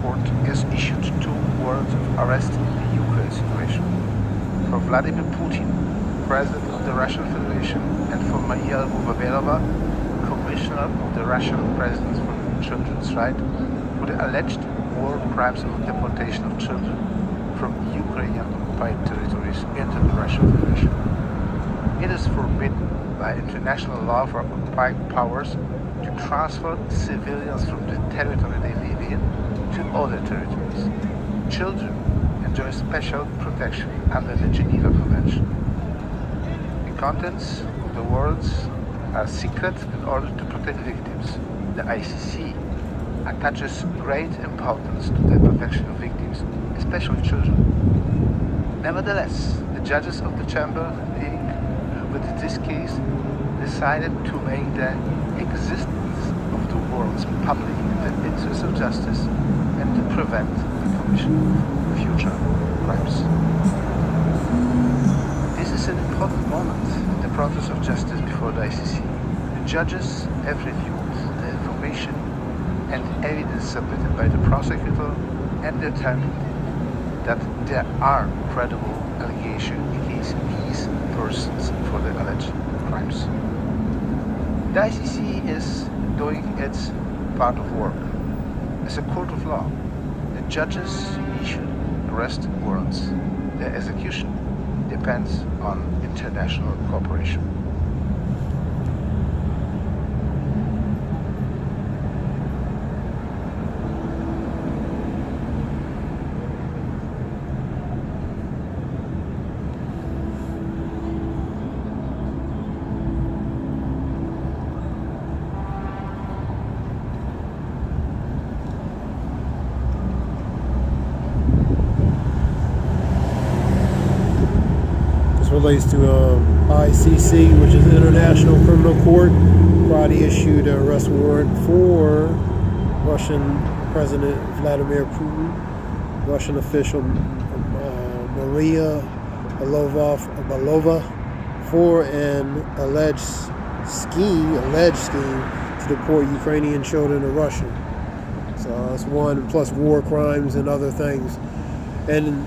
Court has issued 2 warrants of arrest in the Ukraine situation. For Vladimir Putin, President of the Russian Federation, and for Maria Vladimir, Commissioner of the Russian President for Children's Rights, for the alleged war crimes of deportation of children from Ukrainian occupied territories into the Russian Federation. It is forbidden by international law for occupied powers to transfer civilians from the territory they live in to other territories. Children enjoy special protection under the Geneva Convention. The contents of the warrants are secret in order to protect victims. The ICC attaches great importance to the protection of victims, especially children. Nevertheless, the judges of the chamber dealing with this case decided to make the existence of the warrants public in the interest of justice and to prevent the commission of future crimes. This is an important moment in the process of justice before the ICC. The judges have reviewed the information and evidence submitted by the prosecutor and determined that there are credible allegations against these persons for the alleged crimes. The ICC is doing its part of work. As a court of law, the judges issue arrest warrants. Their execution depends on international cooperation. Relates to ICC, which is International Criminal Court. Friday issued an arrest warrant for Russian President Vladimir Putin, Russian official Maria Belova for an alleged scheme to deport Ukrainian children to Russia. So that's one, plus war crimes and other things. And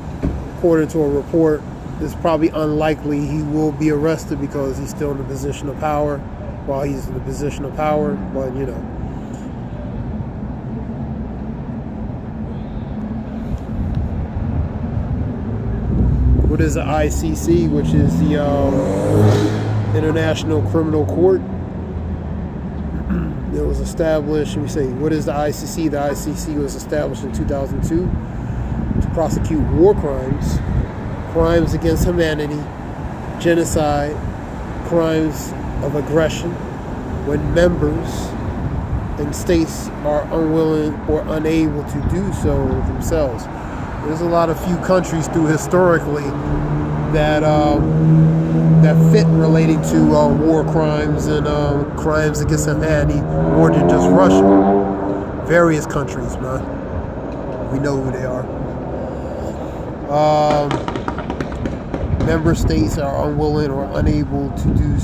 according to a report, it's probably unlikely he will be arrested because he's still in the position of power while he's in the position of power, but you know. What is the ICC, which is the International Criminal Court? It was established, let me say, what is the ICC? The ICC was established in 2002 to prosecute war crimes, crimes against humanity, genocide, crimes of aggression, when members and states are unwilling or unable to do so themselves. There's a lot of few countries through historically that fit relating to war crimes and crimes against humanity more than just Russia. Various countries, man. We know who they are. Member states are unwilling or unable to do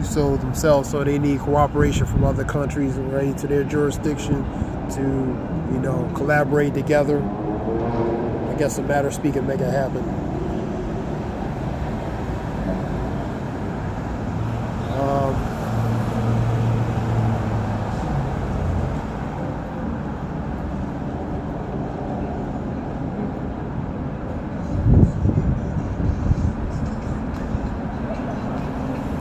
so themselves, so they need cooperation from other countries related to their jurisdiction to, you know, collaborate together. I guess a matter of speaking, make it happen.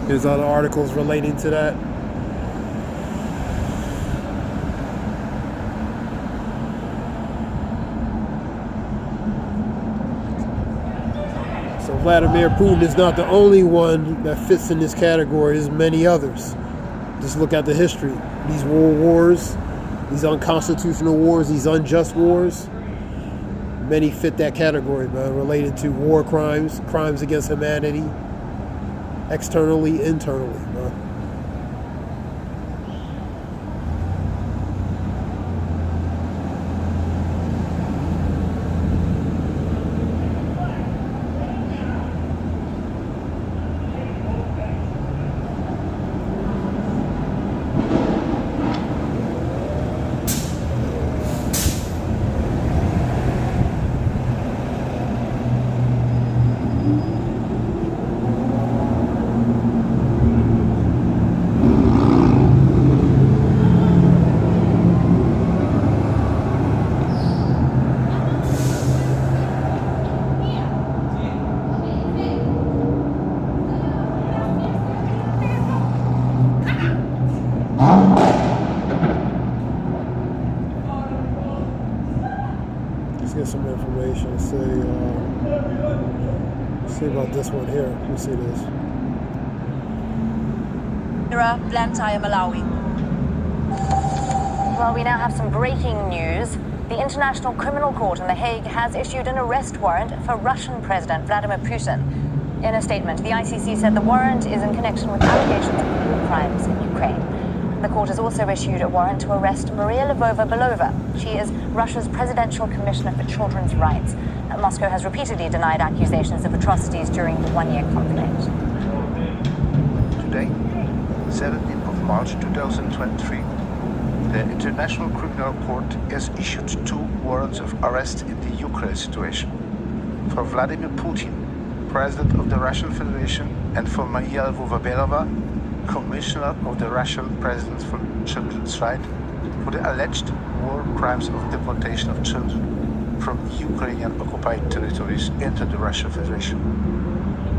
There's other articles relating to that. So Vladimir Putin is not the only one that fits in this category. There's many others. Just look at the history. These world wars, these unconstitutional wars, these unjust wars, many fit that category, man, related to war crimes, crimes against humanity, externally, internally, man. Let's get some information. See about this one here. Let me see this. Malawi. Well, we now have some breaking news. The International Criminal Court in The Hague has issued an arrest warrant for Russian President Vladimir Putin. In a statement, the ICC said the warrant is in connection with allegations of war crimes in Ukraine. The court has also issued a warrant to arrest Maria Lvova-Belova. She is Russia's Presidential Commissioner for Children's Rights. Moscow has repeatedly denied accusations of atrocities during the one-year conflict. Today, 17th of March 2023, the International Criminal Court has issued 2 warrants of arrest in the Ukraine situation for Vladimir Putin, President of the Russian Federation, and for Maria Lvova-Belova, Commissioner of the Russian President for Children's Rights, for the alleged war crimes of deportation of children from Ukrainian occupied territories into the Russian Federation.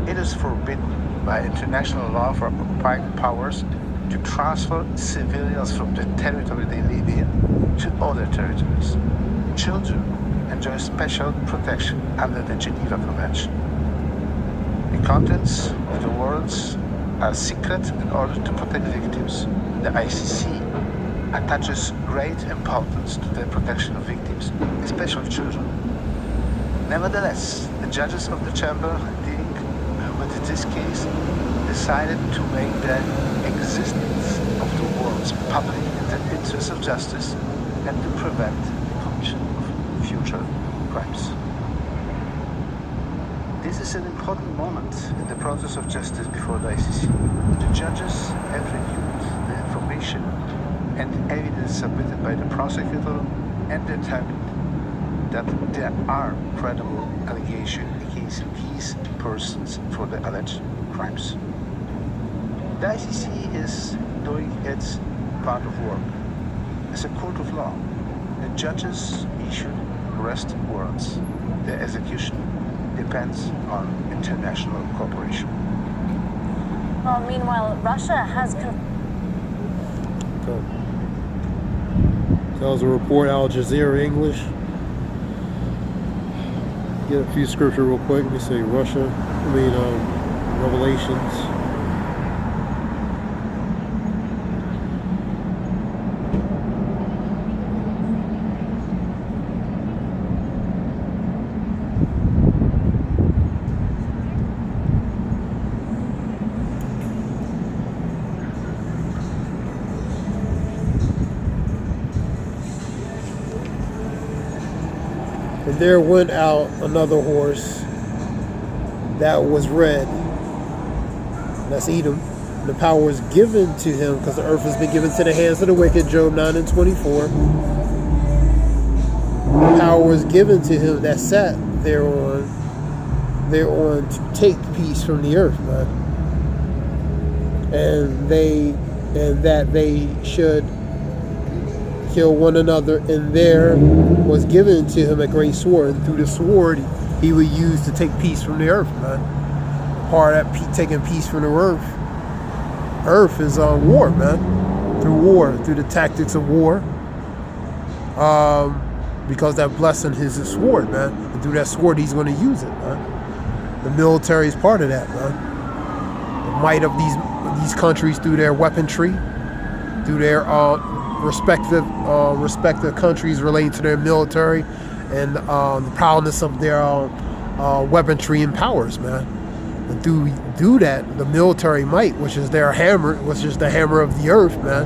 It is forbidden by international law for occupying powers to transfer civilians from the territory they live in to other territories. Children enjoy special protection under the Geneva Convention. The contents of the warrants are secret in order to protect victims. The ICC attaches great importance to the protection of victims, especially children. Nevertheless, the judges of the chamber dealing with this case decided to make the existence of the warrants public in the interest of justice and to prevent the commission of future crimes. This is an important moment in the process of justice before the ICC. The judges have reviewed the information and evidence submitted by the prosecutor and determined that there are credible allegations against these persons for the alleged crimes. The ICC is doing its part of work. As a court of law, the judges issue arrest warrants. The execution depends on international cooperation. Well, meanwhile, Russia has... Okay. That was a report, Al Jazeera English. Get a few scripture real quick. Let me see. Revelations. And there went out another horse that was red. That's Edom. The power was given to him because the earth has been given to the hands of the wicked, Job 9:24. The power was given to him that sat thereon to take peace from the earth, man. And that they should kill one another, and there was given to him a great sword, and through the sword he would use to take peace from the earth, man. Part of that taking peace from the earth is war, man. Through the tactics of war, because that blessing is his sword, man. And through that sword he's going to use it, man. The military is part of that, man. The might of these countries through their weaponry, through their respective countries relating to their military, and the prowess of their weaponry and powers, man. And through that, the military might, which is their hammer, which is the hammer of the earth, man.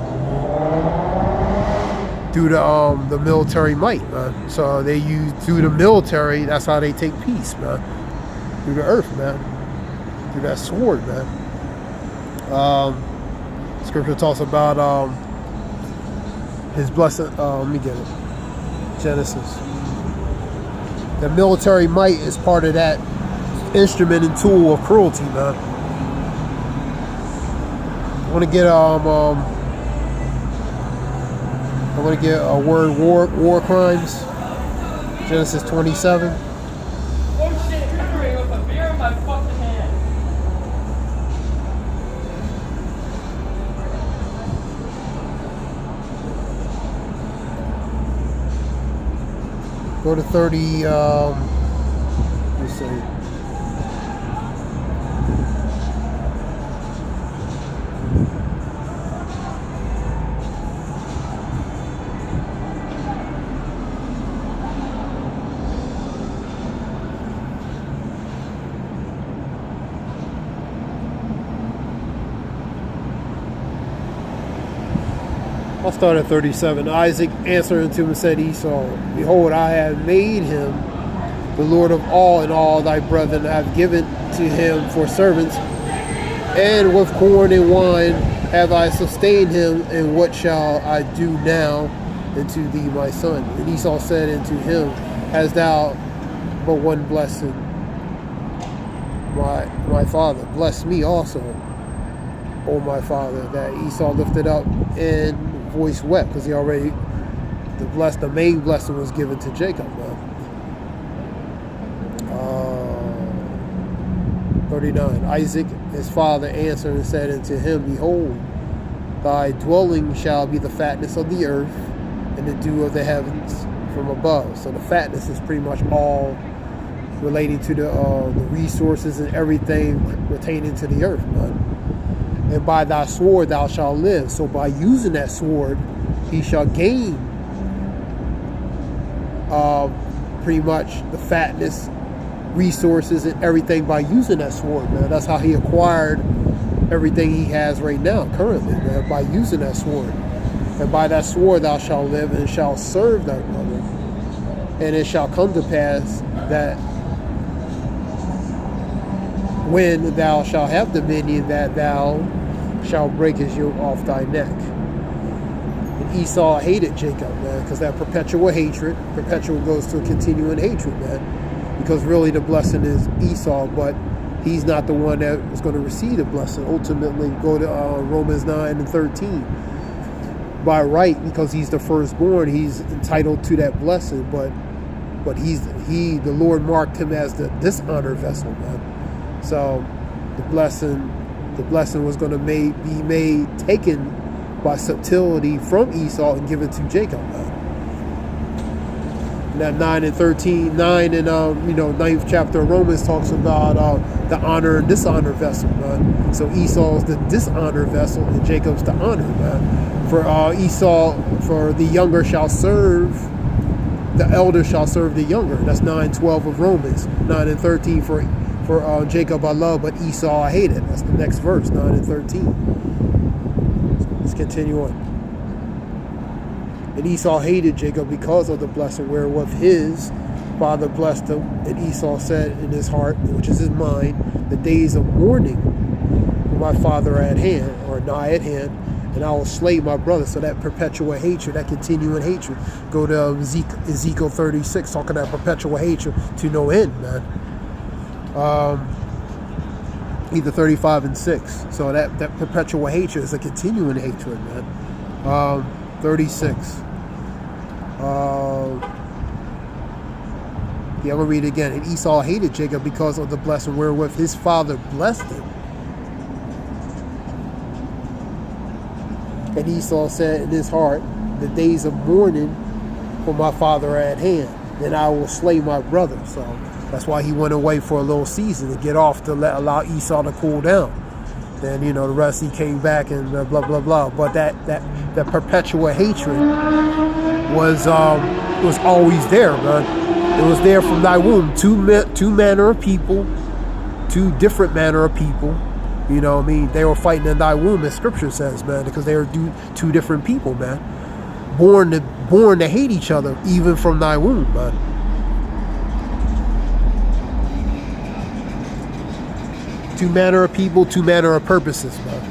Through the military might, man. So they use through the military. That's how they take peace, man. Through the earth, man. Through that sword, man. Scripture talks about his blessing. Let me get it. Genesis. The military might is part of that instrument and tool of cruelty, man. I want to get a word war crimes. Genesis 27. Oh shit, Henry, with a beer in my fucking hand. Go to 30. Let's see. I'll start at 37. Isaac answered unto him and said, Esau, behold, I have made him the Lord of all, and all thy brethren I have given to him for servants, and with corn and wine have I sustained him, and what shall I do now unto thee, my son? And Esau said unto him, Hast thou but one blessing, my father? Bless me also, O my father. That Esau lifted up and voice wept, because he already, the main blessing was given to Jacob, man. 39. Isaac his father answered and said unto him, Behold, thy dwelling shall be the fatness of the earth, and the dew of the heavens from above. So the fatness is pretty much all relating to the resources and everything pertaining to the earth, man. And by thy sword thou shalt live. So by using that sword, he shall gain pretty much the fatness, resources, and everything by using that sword, man. That's how he acquired everything he has right now, currently, man, by using that sword. And by that sword thou shalt live, and shalt serve thy brother. And it shall come to pass that when thou shalt have dominion, that thou shalt break his yoke off thy neck. And Esau hated Jacob, man, because that perpetual hatred, perpetual goes to a continuing hatred, man. Because really the blessing is Esau, but he's not the one that is going to receive the blessing. Ultimately, go to Romans 9 and 13. By right, because he's the firstborn, he's entitled to that blessing, but the Lord marked him as the dishonored vessel, man. So the blessing was going to be taken by subtlety from Esau and given to Jacob, man. And that 9 and 13, 9 and 9th chapter of Romans talks about the honor and dishonor vessel, man. So Esau's the dishonor vessel and Jacob's the honor, man. For Esau, for the younger shall serve, the elder shall serve the younger. That's 9:12 of Romans. 9 and 13 for Jacob I love, but Esau I hated. That's the next verse, 9 and 13. Let's continue on. And Esau hated Jacob because of the blessing wherewith his father blessed him. And Esau said in his heart, which is his mind, the days of mourning for my father are at hand, or nigh at hand, and I will slay my brother. So that perpetual hatred, that continuing hatred. Go to Ezekiel 36, talking about perpetual hatred to no end, man. Either 35 and 6. So that perpetual hatred is a continuing hatred, man. 36. I'm going to read it again. And Esau hated Jacob because of the blessing wherewith his father blessed him. And Esau said in his heart, the days of mourning for my father are at hand, then I will slay my brother. So that's why he went away for a little season to get off, to allow Esau to cool down. Then, the rest, he came back and blah, blah, blah. But that perpetual hatred was always there, man. It was there from thy womb. Two manner of people, two different manner of people. You know what I mean? They were fighting in thy womb, as scripture says, man, because they were two different people, man. Born to hate each other, even from thy womb, man. Two manner of people, two manner of purposes, man.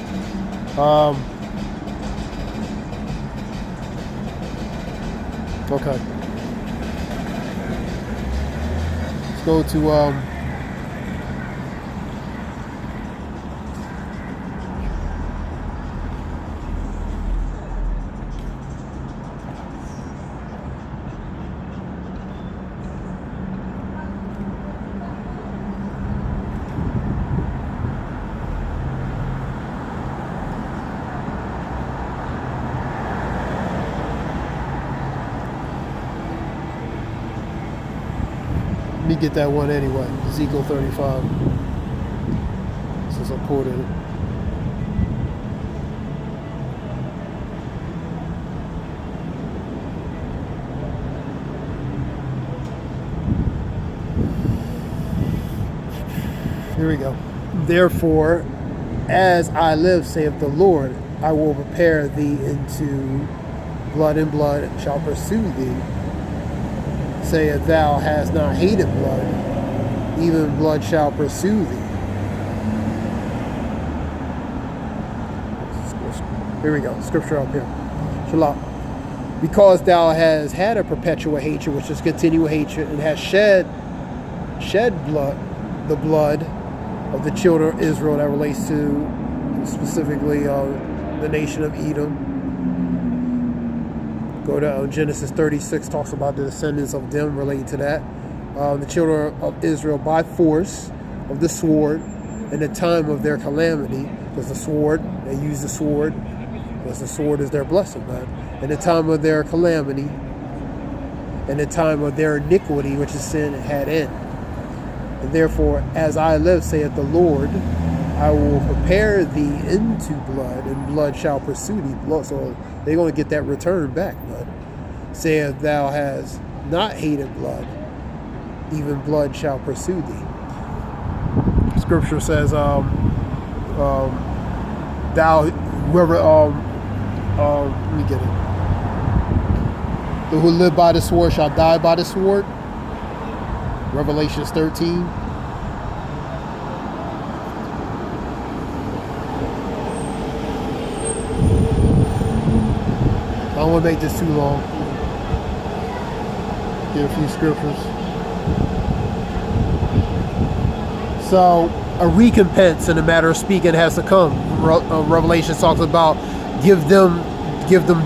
Okay. Let's go to me get that one anyway. Ezekiel 35. Since I quoted it. Here we go. Therefore, as I live, saith the Lord, I will prepare thee into blood, and blood shall pursue thee. Saith thou hast not hated blood, even blood shall pursue thee. Here we go. Scripture up here. Shalom. Because thou hast had a perpetual hatred, which is continual hatred, and hast shed blood, the blood of the children of Israel, that relates to specifically the nation of Edom. Go to Genesis 36, talks about the descendants of them related to that. The children of Israel by force of the sword in the time of their calamity, because the sword, they use the sword, because the sword is their blessing, man. In the time of their calamity, in the time of their iniquity, which is sin, had end. And therefore, as I live, saith the Lord, I will prepare thee into blood, and blood shall pursue thee. Blood. So they're going to get that return back, blood. Saith thou hast not hated blood, even blood shall pursue thee. Scripture says, thou, whoever, let me get it. Who live by the sword shall die by the sword. Revelations 13. I don't want to make this too long. Get a few scriptures. So, a recompense, in a matter of speaking, has to come. Revelation talks about give them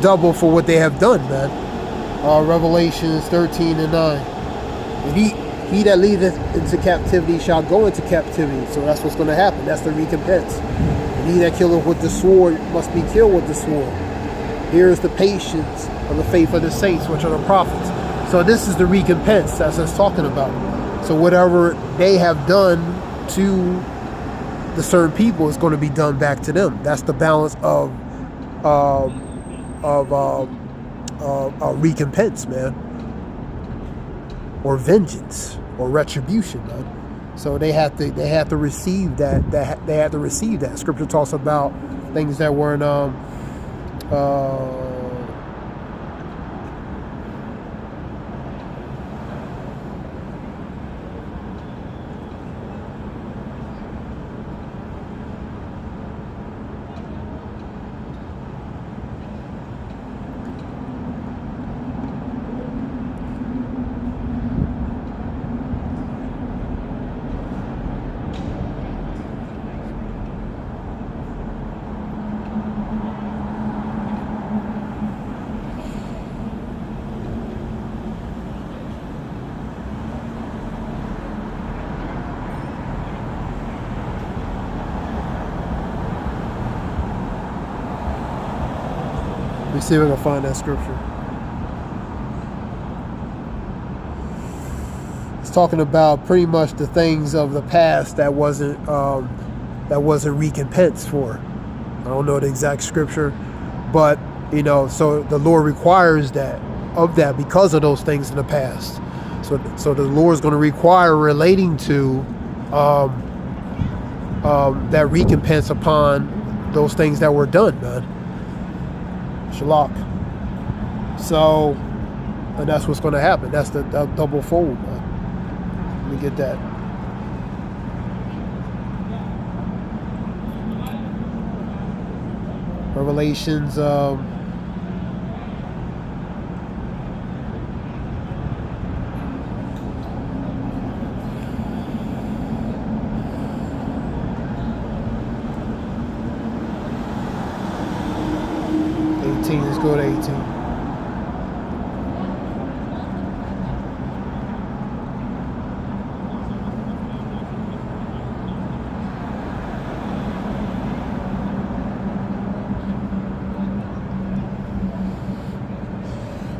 double for what they have done, man. Revelations 13 and 9. And he that leadeth into captivity shall go into captivity. So that's what's going to happen. That's the recompense. And he that killeth with the sword must be killed with the sword. Here is the patience of the faith of the saints, which are the prophets. So this is the recompense that's us talking about. So whatever they have done to the certain people is going to be done back to them. That's the balance of recompense, man, or vengeance, or retribution, man. So they have to receive that. They have to receive that. Scripture talks about things that weren't Let me see if I can find that scripture. It's talking about pretty much the things of the past that wasn't recompense for. I don't know the exact scripture, but so the Lord requires that because of those things in the past. So the Lord is going to require relating to that recompense upon those things that were done, man. Shalak. So, and that's what's going to happen. That's the double fold, man. Let me get that. Revelations 18, let's go to 18.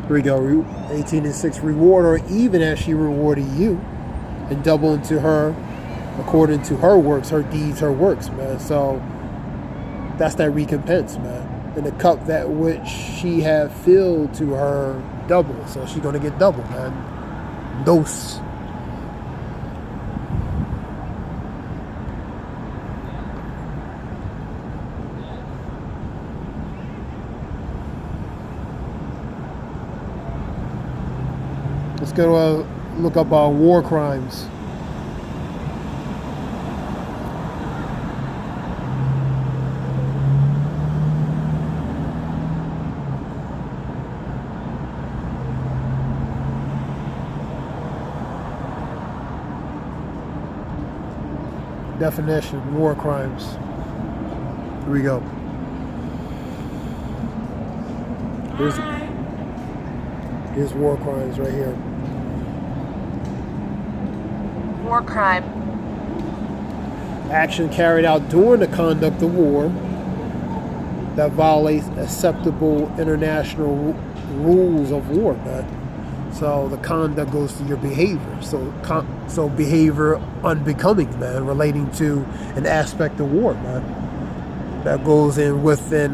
Here we go, 18 and 6. Reward her even as she rewarded you. and double into her according to her works, her deeds, her works, man. So that's that recompense, man. And the cup that which she have filled to her double. So she's gonna get double, man. Dose. Let's go look up war crimes. Definition, war crimes. Here we go. Here's war crimes right here. War crime. Action carried out during the conduct of war that violates acceptable international rules of war, man. So the conduct goes to your behavior. So behavior unbecoming, man, relating to an aspect of war, man. That goes in within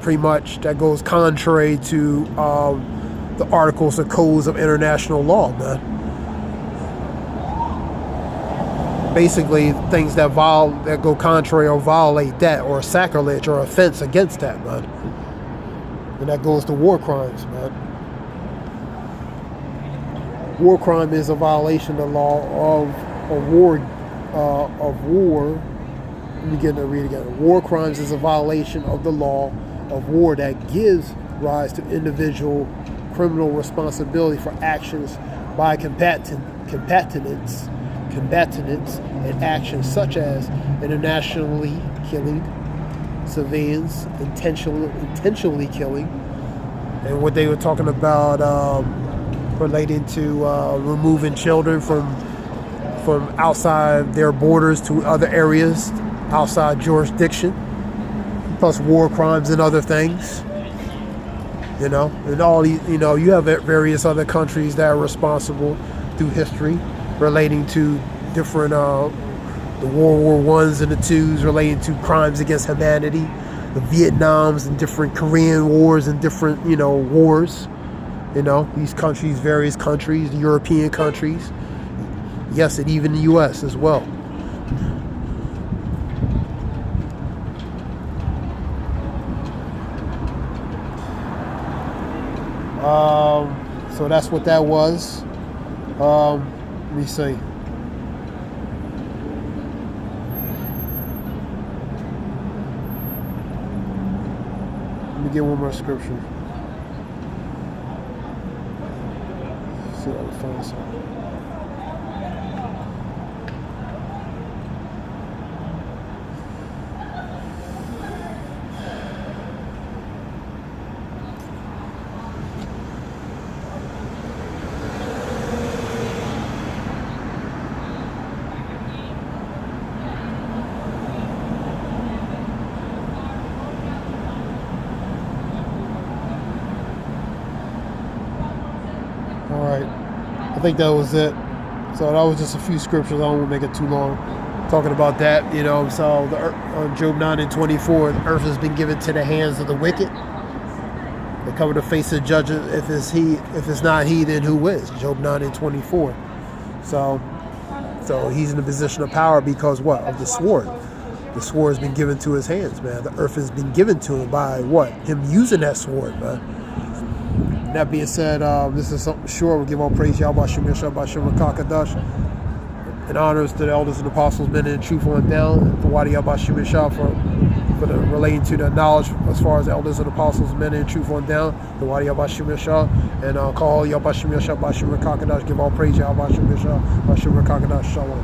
pretty much, that goes contrary to the articles and codes of international law, man. Basically, things that go contrary or violate that, or sacrilege or offense against that, man. And that goes to war crimes, man. War crime is a violation of the law of war. Let me get to read again. War crimes is a violation of the law of war that gives rise to individual criminal responsibility for actions by combatants in actions such as internationally killing civilians, intentionally killing, and what they were talking about relating to removing children from outside their borders to other areas outside jurisdiction, plus war crimes and other things. You know, and all these, you know, you have various other countries that are responsible through history relating to different the World War I's and the Twos relating to crimes against humanity, the Vietnams and different Korean wars and different, you know, wars. You know, these countries, various countries, the European countries, yes, and even the U.S. as well. So that's what that was. Let me see. Let me get one more scripture. See if I can find something. I think that was it. So that was just a few scriptures. I don't want to make it too long talking about that, you know. So on Job 9:24, the earth has been given to the hands of the wicked. They cover the face of judges. If it's not he, then who is? Job 9:24. So he's in a position of power because what? Of the sword. The sword has been given to his hands, man. The earth has been given to him by what? Him using that sword, man. That being said, this is something short. We'll give all praise Yahweh Shem Yeshua B'Shem Rakakadash. And honors to the elders and apostles, men in truth on down. For Wadi Yahweh Shem Yeshua for the relating to the knowledge as far as elders and apostles, men in truth on down. The Wadi Yahweh Shem Yeshua. And call Yahweh Shem Yeshua B'Shem Rakakadash. Give all praise Yahweh Shem Yeshua B'Shem Rakakadash. Shalom.